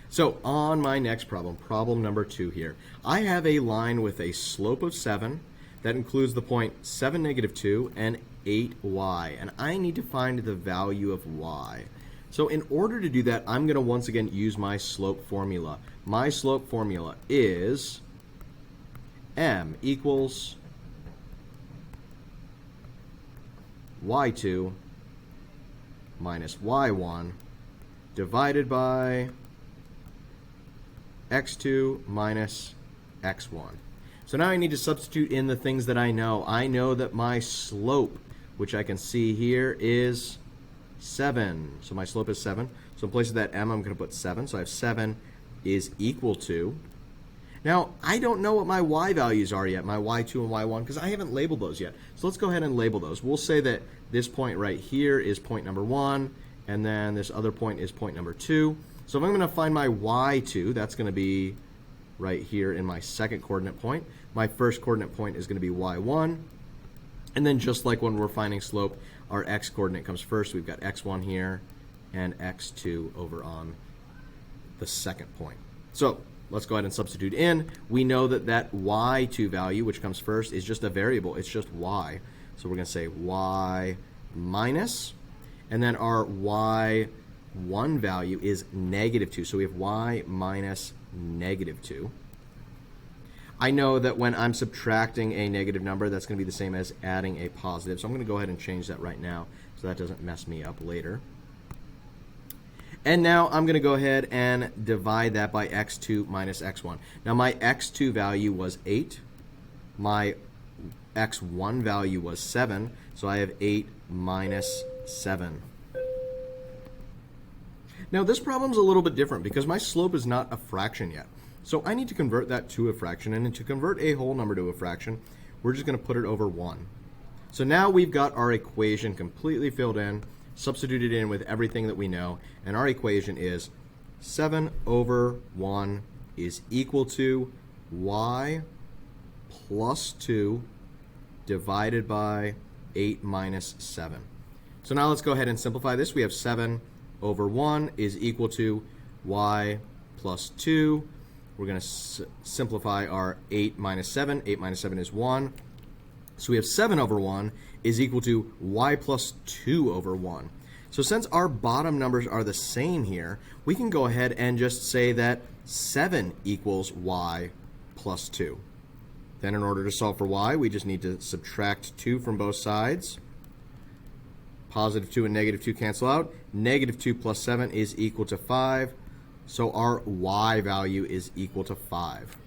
So on my next problem, problem number 2 here, I have a line with a slope of 7 that includes the point 7, -2 and 8y, and I need to find the value of y. So in order to do that, I'm going to once again use my slope formula. My slope formula is m equals y2 minus y1 divided by x2 minus x1. So now I need to substitute in the things that I know. I know that my slope, which I can see here, is 7. So my slope is 7. So in place of that m, I'm going to put 7. So I have 7 is equal to. Now, I don't know what my y values are yet, my y2 and y1, because I haven't labeled those yet. So let's go ahead and label those. We'll say that this point right here is point number 1, and then this other point is point number 2. So if I'm going to find my y2, that's going to be right here in my second coordinate point. My first coordinate point is going to be y1. And then just like when we're finding slope, our x coordinate comes first. We've got x1 here and x2 over on the second point. So let's go ahead and substitute in. We know that that y2 value, which comes first, is just a variable. It's just y. So we're going to say y minus, and then our y1 value is -2. So we have y minus -2. I know that when I'm subtracting a negative number, that's going to be the same as adding a positive. So I'm going to go ahead and change that right now so that doesn't mess me up later. And now I'm going to go ahead and divide that by x2 minus x1. Now my x2 value was 8. My x1 value was 7. So I have 8 minus 7. Now this problem's a little bit different because my slope is not a fraction yet. So I need to convert that to a fraction, and to convert a whole number to a fraction, we're just going to put it over 1. So now we've got our equation completely filled in, substituted in with everything that we know, and our equation is 7 over 1 is equal to y plus 2 divided by 8 minus 7. So now let's go ahead and simplify this. We have 7 over 1 is equal to y plus 2. We're going to simplify our 8 minus 7. 8 minus 7 is 1. So we have 7 over 1 is equal to y plus 2 over 1. So since our bottom numbers are the same here, we can go ahead and just say that 7 equals y plus 2. Then in order to solve for y, we just need to subtract 2 from both sides. Positive 2 and negative 2 cancel out. Negative 2 plus 7 is equal to 5. So our y value is equal to 5.